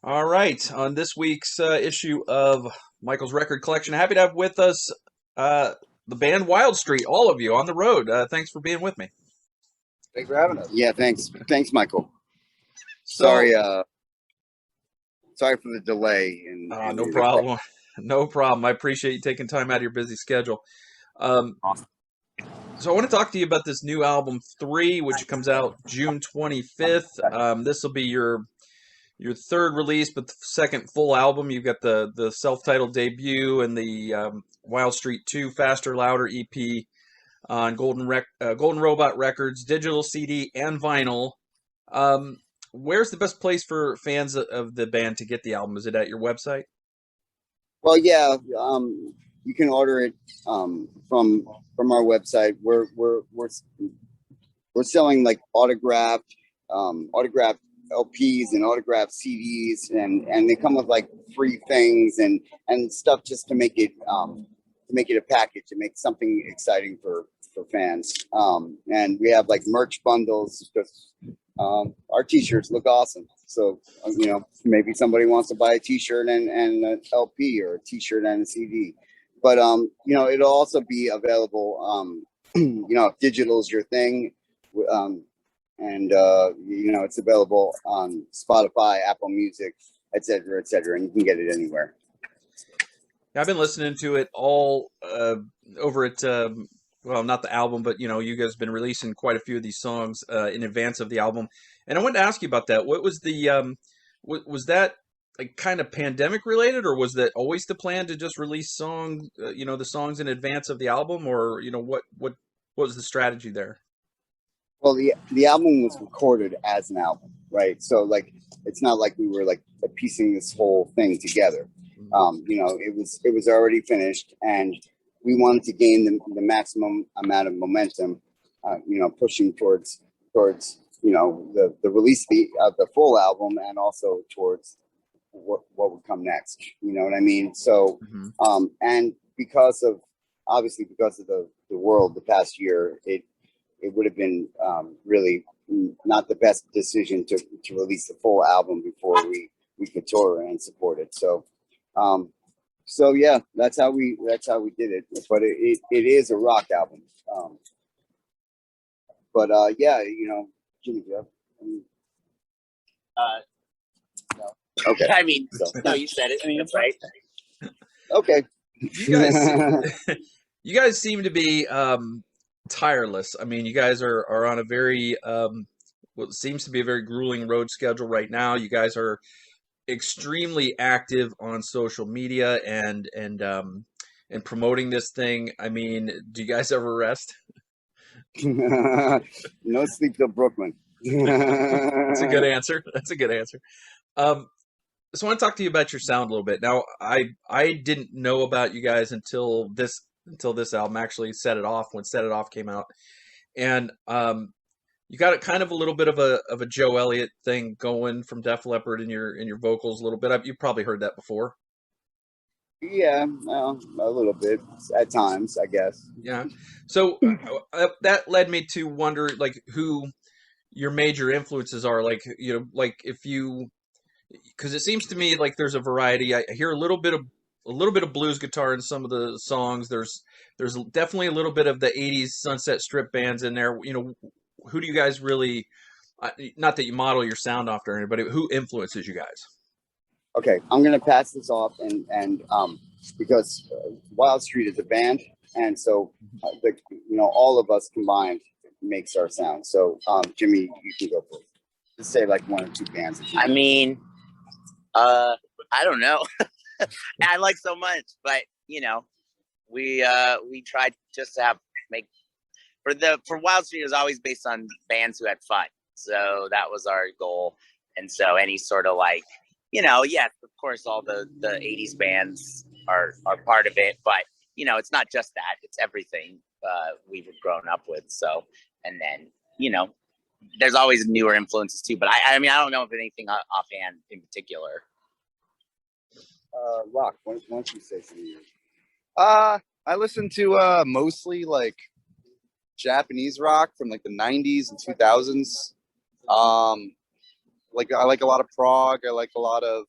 All right, on this week's issue of Michael's Record Collection, happy to have with us uh, the band Wildstreet, all of you on the road. Thanks for being with me. Thanks for having us. Yeah, thanks, Michael. So, Sorry, sorry for the delay in no music. problem. No problem. I appreciate you taking time out of your busy schedule. Um, Awesome. so I want to talk to you about this new album, 3, which comes out June 25th. This will be your third release, but the second full album. You've got the self-titled debut and the Wildstreet 2 Faster Louder EP on Golden Robot Records, digital CD and vinyl. Um, where's the best place for fans of the band to get the album? Is it at your website? Well, yeah, you can order it from our website. We're selling like autographed LPs and autographed CDs, and they come with like free things and stuff just to make it a package, to make something exciting for fans. And we have like merch bundles because our t-shirts look awesome. So maybe somebody wants to buy a t-shirt and an LP, or a t-shirt and a CD. But it'll also be available. If digital is your thing. And it's available on Spotify, Apple Music, etc., and you can get it anywhere. I've been listening to it all over at well, not the album, but you guys have been releasing quite a few of these songs in advance of the album. And I wanted to ask you about that. What was the was that like kind of pandemic related, or was that always the plan to just release songs, the songs in advance of the album, or what was the strategy there? Well, the album was recorded as an album, right? So like, it's not like we were like piecing this whole thing together. It was already finished, and we wanted to gain the maximum amount of momentum, pushing towards the release of the full album, and also towards what would come next. You know what I mean? So, and obviously because of the world the past year, it would have been really not the best decision to release the full album before we could tour and support it. So yeah, that's how we did it. But it is a rock album. Yeah, Jimmy, Jeff. No. Okay. I mean, no, you said it. I mean, that's right. Okay. You guys, you guys seem to be tireless. I mean, you guys are on a very what seems to be a very grueling road schedule right now. You guys are extremely active on social media and promoting this thing. I mean, do you guys ever rest? No sleep till Brooklyn. That's a good answer. That's a good answer. Um, so I want to talk to you about your sound a little bit. Now, I didn't know about you guys until this album actually Set It Off, when Set It Off came out, and you got a kind of a little bit of a Joe Elliott thing going from Def Leppard in your vocals a little bit. You've probably heard that before. Yeah, well, a little bit at times, I guess. Yeah. So that led me to wonder like who your major influences are. Like like if you, because it seems to me like there's a variety. I hear a little bit of blues guitar in some of the songs. There's definitely a little bit of the '80s Sunset Strip bands in there. Who do you guys really? Not that you model your sound after anybody, but who influences you guys? Okay, I'm gonna pass this off, and because Wildstreet is a band, and so all of us combined makes our sound. So Jimmy, you can go first. Just say like one or two bands. I mean, I don't know. I like so much, but we tried just to make for Wild Street was always based on bands who had fun. So that was our goal. And so any sort of like, yes, of course, all the 80s bands are part of it, but it's not just that, it's everything we've grown up with. So, and then, there's always newer influences too, but I mean, I don't know if anything offhand in particular. Rock, why don't you say something? I listen to mostly like Japanese rock from like the 90s and 2000s. I like a lot of prog. I like a lot of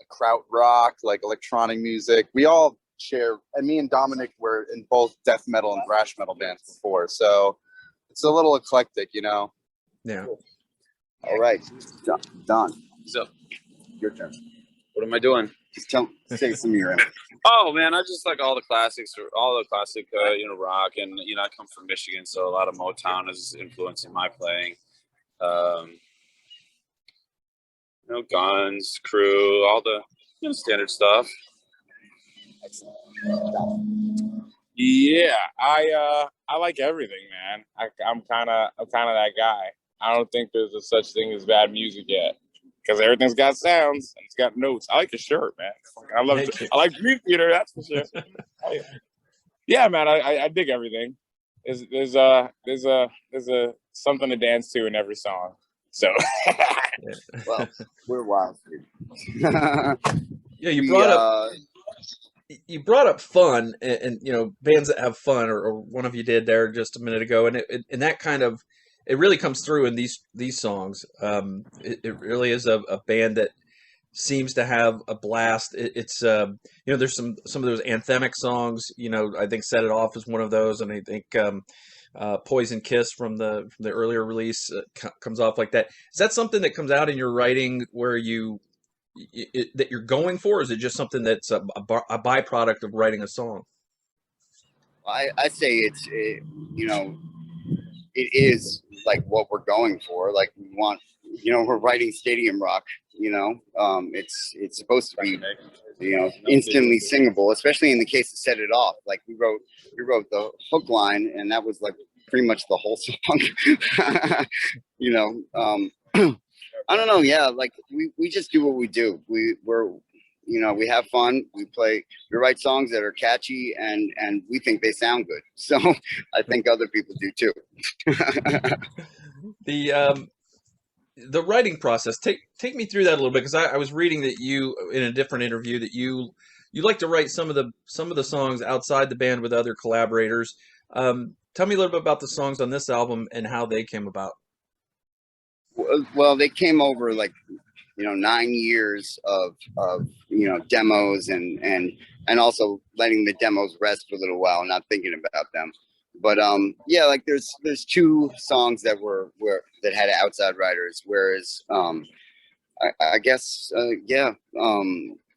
kraut rock, like electronic music. We all share, and me and Dominic were in both death metal and thrash metal bands before, so it's a little eclectic, you know. Yeah. All right, Don, What's up? your turn. What am I doing? Just say some of your info. Oh man, I just like all the classics, all the classic, rock, and I come from Michigan, so a lot of Motown is influencing my playing. Guns, Crew, all the standard stuff. Excellent. Yeah, I like everything, man. I'm kind of that guy. I don't think there's a such thing as bad music yet, because everything's got sounds and it's got notes. I like your shirt, man. I like Dream Theater, that's for sure. Yeah, man, I dig everything. There's a something to dance to in every song. So Well, we're Wildstreet. Yeah, you brought up fun, and bands that have fun, or one of you did there just a minute ago, and and that kind of it really comes through in these songs. It really is a band that seems to have a blast. It's there's some of those anthemic songs. I think "Set It Off" is one of those, and I think "Poison Kiss" from the earlier release comes off like that. Is that something that comes out in your writing where that you're going for? Or is it just something that's a byproduct of writing a song? I say it is like what we're going for. Like we want, we're writing stadium rock. It's supposed to be, instantly singable, especially in the case of "Set It Off." Like we wrote the hook line, and that was like pretty much the whole song. I don't know. Yeah, like we just do what we do. We have fun. We write songs that are catchy, and we think they sound good. So I think other people do too. The writing process, take me through that a little bit, because I was reading that you, in a different interview, that you like to write some of the songs outside the band with other collaborators. Tell me a little bit about the songs on this album and how they came about. Well, they came over 9 years of demos and also letting the demos rest for a little while, not thinking about them. But like there's 2 songs that that had outside writers, whereas I guess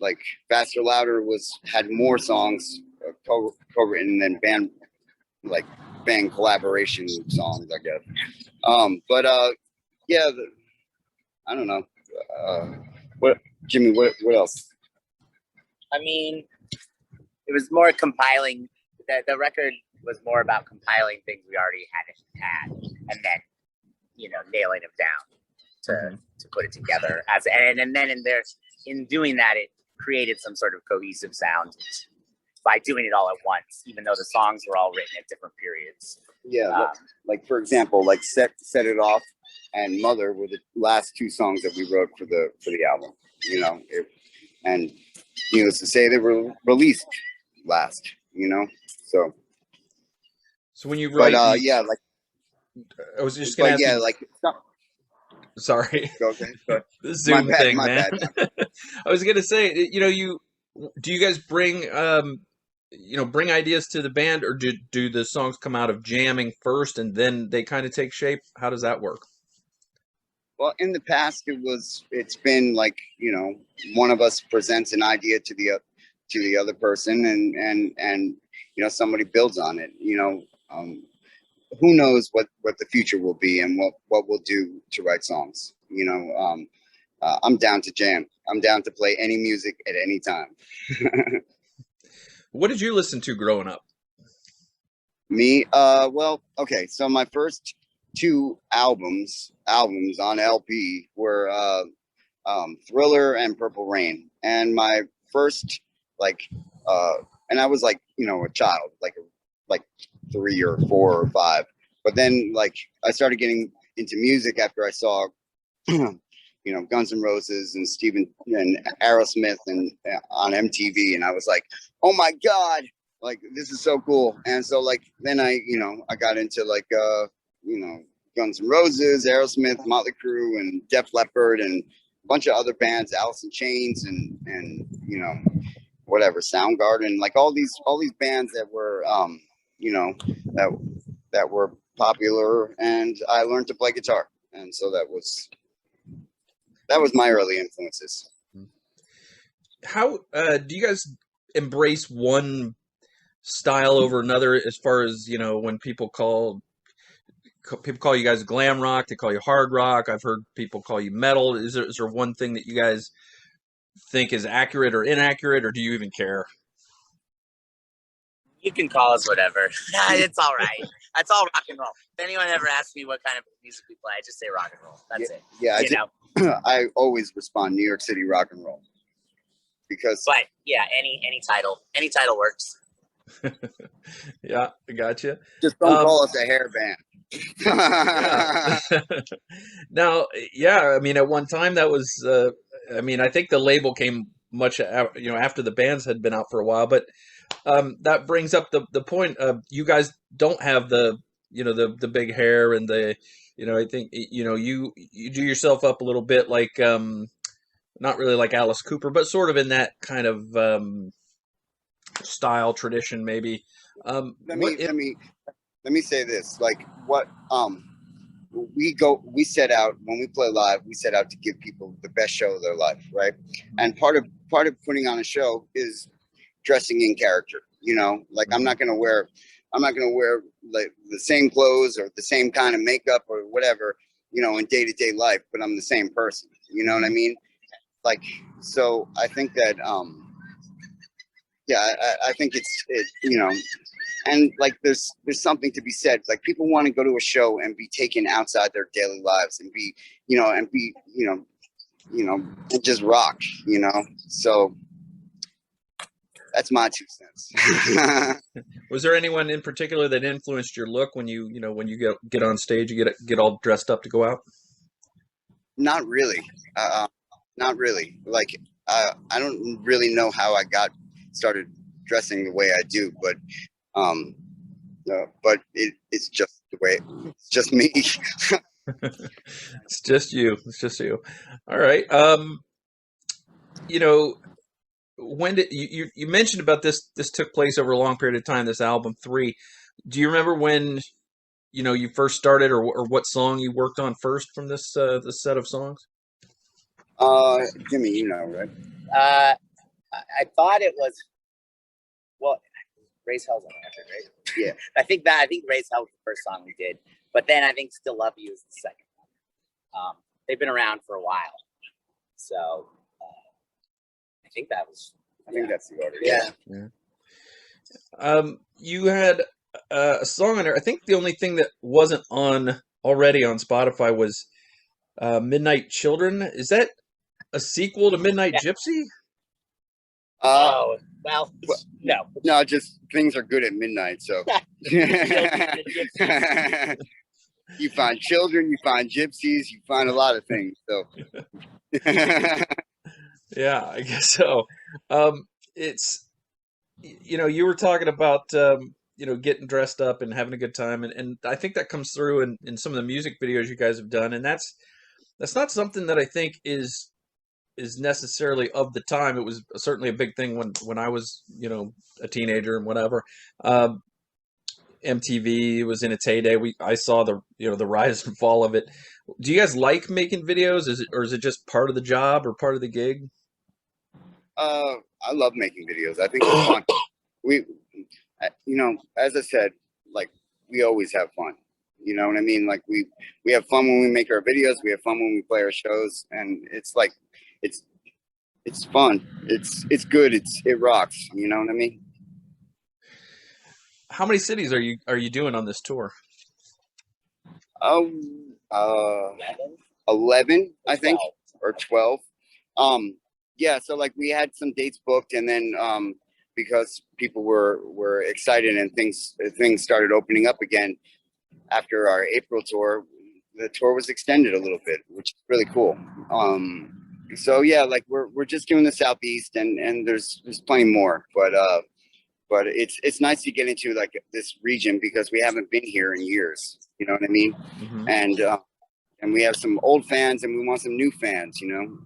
like "Faster Louder" had more songs co-written than band collaboration songs, I guess. But I don't know. What, Jimmy? What else? I mean, it was more compiling. The record was more about compiling things we already had, and then nailing them down to put it together and then in doing that, it created some sort of cohesive sound by doing it all at once, even though the songs were all written at different periods. Yeah, like for example, like "Set It Off" and "Mother" were the last 2 songs that we wrote for the album. And needless to say, they were released last. So when you write, but yeah, like I was just gonna ask you, like sorry, go ahead. the Zoom thing, man. Bad. I was gonna say, do you guys bring bring ideas to the band, or do the songs come out of jamming first and then they kind of take shape? How does that work? Well, in the past, it's been like, one of us presents an idea to the other person, and somebody builds on it. Who knows what the future will be and what we'll do to write songs. I'm down to jam. I'm down to play any music at any time. What did you listen to growing up? Me, well, okay. So my first 2 albums on LP were Thriller and Purple Rain. And my first and I was like, a child, like 3 or 4 or 5. But then I started getting into music after I saw Guns N' Roses and Aerosmith and on MTV, and I was like, oh my God, this is so cool. And so then I got into Guns N' Roses, Aerosmith, Motley Crue, and Def Leppard, and a bunch of other bands, Alice in Chains, and you know, whatever, Soundgarden, like all these bands that were you know, that were popular, and I learned to play guitar, and so that was my early influences. How do you guys embrace one style over another, as far as, you know, when people call you guys glam rock, they call you hard rock. I've heard people call you metal. Is there one thing that you guys think is accurate or inaccurate, or do you even care? You can call us whatever. It's all right. That's all rock and roll. If anyone ever asks me what kind of music we play, I just say rock and roll. That's it. Yeah, you know. I always respond New York City rock and roll, because. But yeah, any title works. Yeah, I gotcha. Just don't call us a hair band. Yeah. Now, yeah, I mean, at one time that was, I mean, I think the label came much, you know, after the bands had been out for a while, but that brings up the point of, you guys don't have the, you know, the big hair and the, you know, I think, you know, you do yourself up a little bit like, not really like Alice Cooper, but sort of in that kind of style tradition, maybe. Let me say this, like, what we set out when we play live, we set out to give people the best show of their life, right? And part of putting on a show is dressing in character, you know, like I'm not gonna wear like the same clothes or the same kind of makeup or whatever, you know, in day-to-day life, but I'm the same person, you know what I mean? Like, so I think that yeah, I think it, you know, and like there's something to be said. Like, people want to go to a show and be taken outside their daily lives and be, you know, and just rock, you know. So that's my 2 cents. Was there anyone in particular that influenced your look when you get on stage, you get all dressed up to go out? Not really. Not really. Like, I don't really know how I got started dressing the way I do, but it's just the way, it's just me. It's just you. It's just you. All right. You know, when did you mentioned about this took place over a long period of time, this album 3. Do you remember when, you know, you first started, or what song you worked on first from this set of songs? Jimmy, you know, right? I thought it was, well, Raise Hell's on record, right? Yeah. I think Raise Hell was the first song we did, but then I think Still Love You is the second one. They've been around for a while, so I think that's the order. Yeah. You had a song on there. I think the only thing that wasn't on already on Spotify was Midnight Children. Is that a sequel to Midnight Gypsy? Well, no, just things are good at midnight. So you find children, you find gypsies, you find a lot of things. So yeah, I guess so. It's, you know, you were talking about you know, getting dressed up and having a good time, and I think that comes through in some of the music videos you guys have done, and that's not something that I think is necessarily of the time. It was certainly a big thing when I was, you know, a teenager and whatever. MTV was in its heyday. I saw the, you know, the rise and fall of it. Do you guys like making videos? Is it just part of the job or part of the gig? I love making videos. I think it's fun. You know, as I said, like, we always have fun. You know what I mean? Like, we have fun when we make our videos. We have fun when we play our shows, and it's like, it's fun. It's good. It rocks. You know what I mean? How many cities are you doing on this tour? 11, I think, or 12. Yeah. So, like, we had some dates booked, and then because people were excited and things started opening up again after our April tour, the tour was extended a little bit, which is really cool. So yeah, like, we're just doing the Southeast, and there's plenty more, but but it's nice to get into like this region because we haven't been here in years. You know what I mean? Mm-hmm. And we have some old fans and we want some new fans. You know,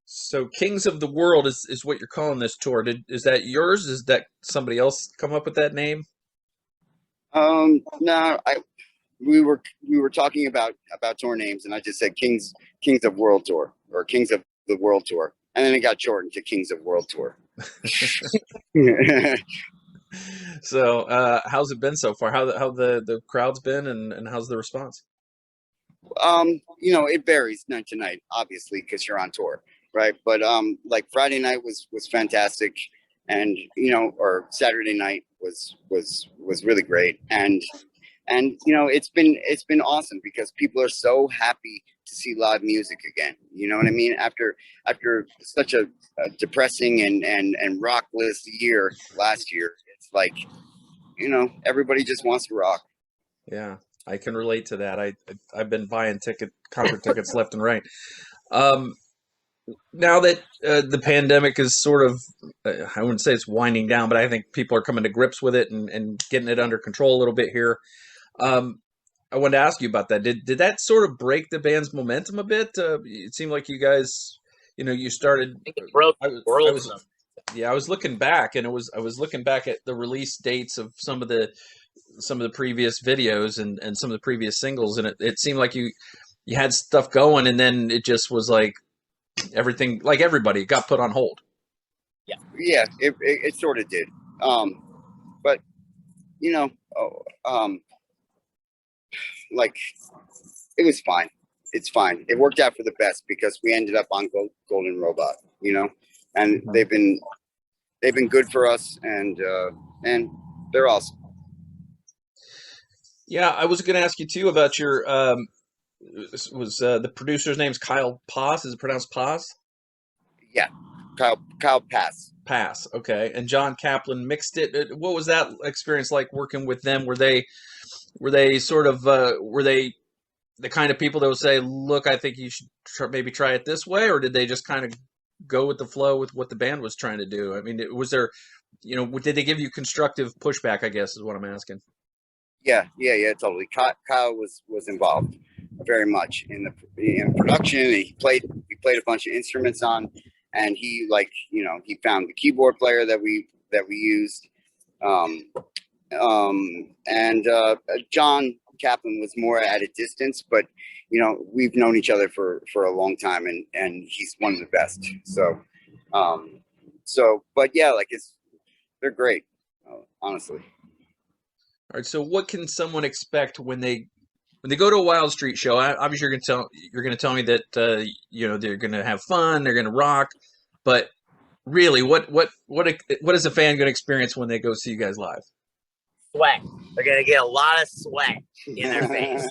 So Kings of the World is what you're calling this tour. Is that yours? Is that somebody else come up with that name? No, we were talking about tour names, and I just said Kings of World Tour or Kings of the World Tour, and then it got shortened to Kings of World Tour. So how's it been so far? How the crowd's been, and how's the response? You know, it varies night to night, obviously, because you're on tour, right? But like Friday night was fantastic, and you know, or Saturday night was really great, and you know, it's been awesome because people are so happy to see live music again. You know what I mean? After such a depressing and rockless year last year, it's like, you know, everybody just wants to rock. Yeah, I can relate to that. I've been buying concert tickets left and right. Um, Now that the pandemic is sort of, I wouldn't say it's winding down, but I think people are coming to grips with it and getting it under control a little bit here. Um, I wanted to ask you about that. Did that sort of break the band's momentum a bit? It seemed like you guys, you know, you started. I think it broke I, the was- world. I was, yeah, I was looking back, and I was looking back at the release dates of some of the previous videos and some of the previous singles, and it seemed like you had stuff going, and then it just was like everything, like everybody, got put on hold. Yeah, it sort of did. But you know, like it was fine. It's fine. It worked out for the best because we ended up on Golden Robot, you know, and they've been good for us, and they're awesome. Yeah, I was going to ask you too about your the producer's name's Kyle Paz. Is it pronounced Paz? Yeah, Kyle Pass. Pass. Okay. And John Kaplan mixed it. What was that experience like working with them? Were they sort of were they the kind of people that would say, "Look, I think you should maybe try it this way," or did they just kind of go with the flow with what the band was trying to do? I mean, was there, you know, did they give you constructive pushback, I guess is what I'm asking. Yeah, totally. Kyle was involved very much in the production. And he played a bunch of instruments on, and he, like, you know, he found the keyboard player that we used. And John Kaplan was more at a distance, but you know, we've known each other for a long time, and he's one of the best. So but yeah, like they're great, honestly. All right. So what can someone expect when they go to a Wildstreet show? Obviously, you're going to tell me that you know, they're going to have fun, they're going to rock, but really, what is a fan going to experience when they go see you guys live? Sweat. They're gonna get a lot of sweat in their face.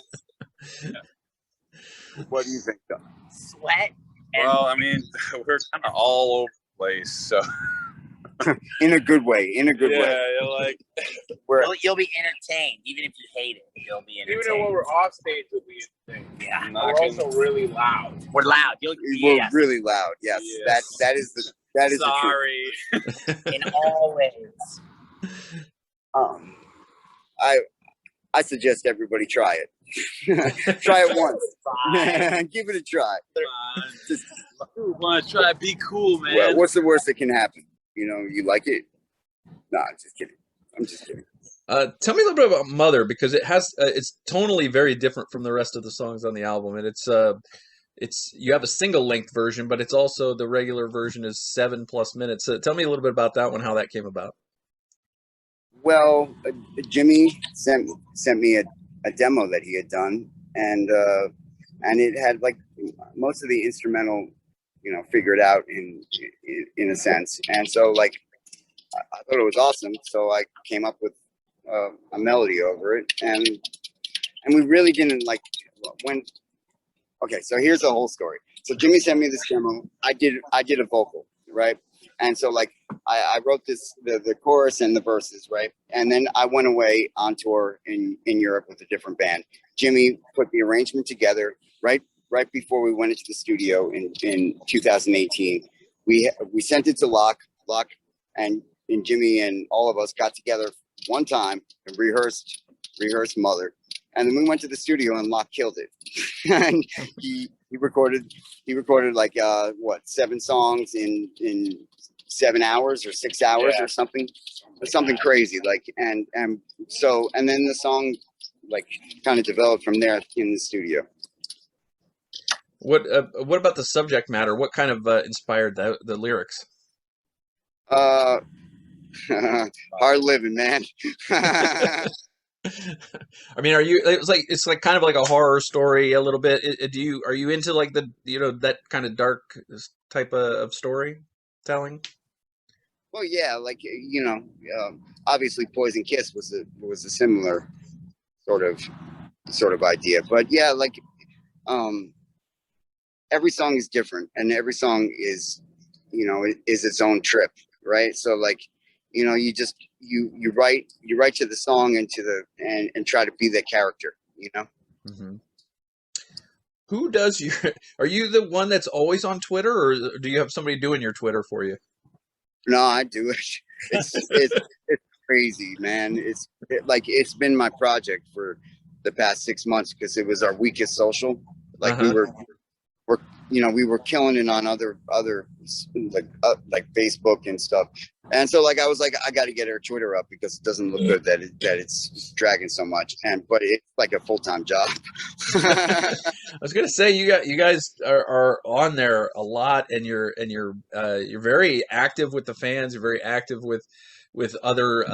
What do you think, though? Sweat. And Well, I mean, we're kind of all over the place, so In a good way. yeah, you're like, you'll be entertained, even if you hate it. You'll be Even entertained. when we're off stage, it'll be interesting. Yeah, We're also really loud. we're loud. We're Yes, really loud. Yes, Yes. that is the truth. sorry. in all ways. I suggest everybody try it. Try it once. Fine. Give it a try. Just, Want to try? Be cool, man. well, what's the worst that can happen? You know, you like it? Nah, I'm just kidding. Tell me a little bit about Mother, because it has it's tonally very different from the rest of the songs on the album, and it's you have a single length version, but it's also the regular version is 7+ minutes. So tell me a little bit about that one, how that came about. Well, Jimmy sent me a demo that he had done, and it had like most of the instrumental, you know, figured out in a sense. And so, like, I thought it was awesome. So I came up with a melody over it, and we really didn't like when. Okay, so here's the whole story. So Jimmy sent me this demo. I did a vocal, right? And so, like, I wrote the chorus and the verses, right? And then I went away on tour in Europe with a different band. Jimmy put the arrangement together right before we went into the studio in 2018. We sent it to Locke, and and Jimmy and all of us got together one time and rehearsed Mother, and then we went to the studio and Locke killed it. And he recorded like 7 songs in 7 hours or 6 hours or something crazy, like, and then the song like kind of developed from there in the studio. What about the subject matter? What kind of inspired the lyrics? Hard living, man. I mean, it's like kind of like a horror story a little bit. Are you into like that kind of dark type of storytelling? Well, yeah, like, obviously Poison Kiss was a similar sort of idea, but yeah, like, every song is different, and every song is its own trip, right? So like, you just you write to the song and and try to be that character, Mm-hmm. Who does your? Are you the one that's always on Twitter, or do you have somebody doing your Twitter for you? No, I do it. It's crazy, man. It's been my project for the past 6 months because it was our weakest social. Like, we were killing it on other like Facebook and stuff, and so like I was like, I got to get our Twitter up because it doesn't look good that it's dragging so much, but it's like a full-time job. I was gonna say you guys are on there a lot, and you're very active with the fans. You're very active with other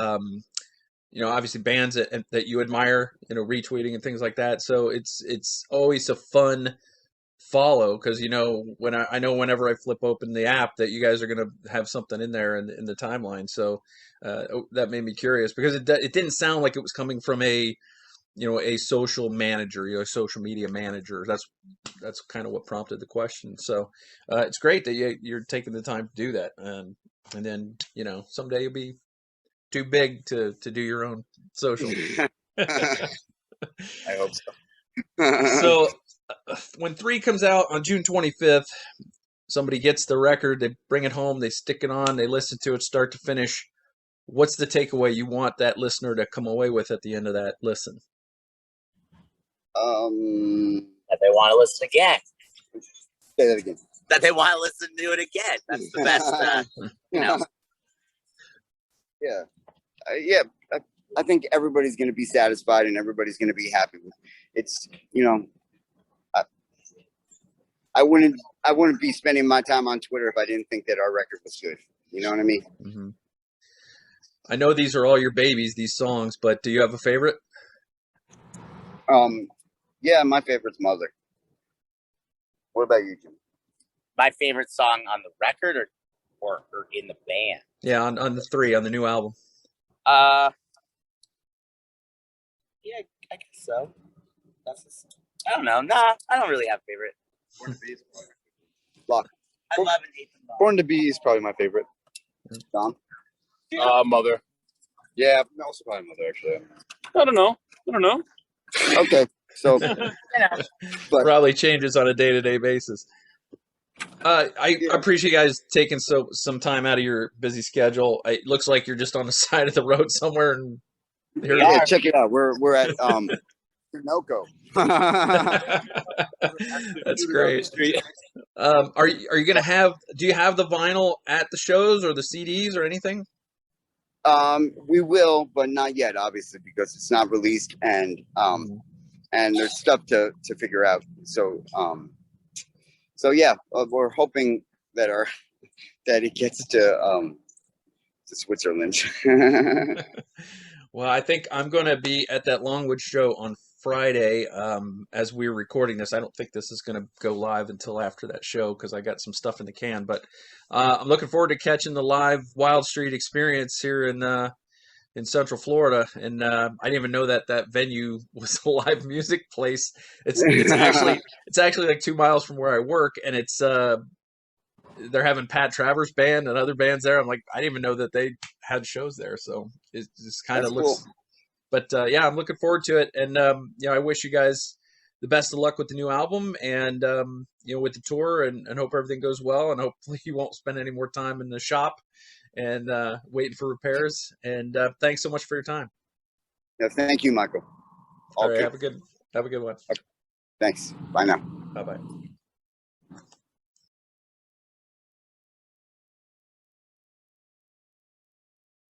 obviously bands that you admire, retweeting and things like that. So it's always a fun follow, because when I know whenever I flip open the app that you guys are going to have something in there in the timeline. So that made me curious, because it didn't sound like it was coming from a social manager, a social media manager. That's kind of what prompted the question. So it's great that you're taking the time to do that, and then someday you'll be too big to do your own social. I hope so. So when 3 comes out on June 25th, somebody gets the record, they bring it home, they stick it on, they listen to it start to finish. What's the takeaway you want that listener to come away with at the end of that listen? That they want to listen again. Say that again. That they want to listen to it again. That's the best. Yeah. Yeah. I think everybody's going to be satisfied and everybody's going to be happy with it. It's, I wouldn't be spending my time on Twitter if I didn't think that our record was good. You know what I mean? Mm-hmm. I know these are all your babies, these songs, but do you have a favorite? Yeah, my favorite's Mother. What about you, Jim? My favorite song on the record or in the band? Yeah, on the 3, on the new album. Yeah, I guess so. I don't know. Nah, I don't really have a favorite. Born to Be is Lock. I love and hate them all. Born to Be is probably my favorite. Dom? Mother. Yeah, also probably Mother, actually. I don't know. Okay, so Probably changes on a day-to-day basis. I appreciate you guys taking some time out of your busy schedule. It looks like you're just on the side of the road somewhere, and yeah, check it out. We're at Noco. That's great. Are you gonna have? Do you have the vinyl at the shows or the CDs or anything? We will, but not yet, obviously, because it's not released, and there's stuff to figure out. So yeah, we're hoping that it gets to Switzerland. Well, I think I'm going to be at that Longwood show on Friday. As we're recording this, I don't think this is going to go live until after that show because I got some stuff in the can. But I'm looking forward to catching the live Wildstreet experience here in Central Florida. And I didn't even know that venue was a live music place. It's actually like 2 miles from where I work, and it's they're having Pat Travers band and other bands there. I'm like, I didn't even know that they had shows there. So it just kind of looks, cool. But yeah, I'm looking forward to it. And, I wish you guys the best of luck with the new album and, with the tour and hope everything goes well. And hopefully you won't spend any more time in the shop and waiting for repairs. And thanks so much for your time. Yeah, thank you, Michael. All right, Okay. have a good one. Thanks. Bye now. Bye bye.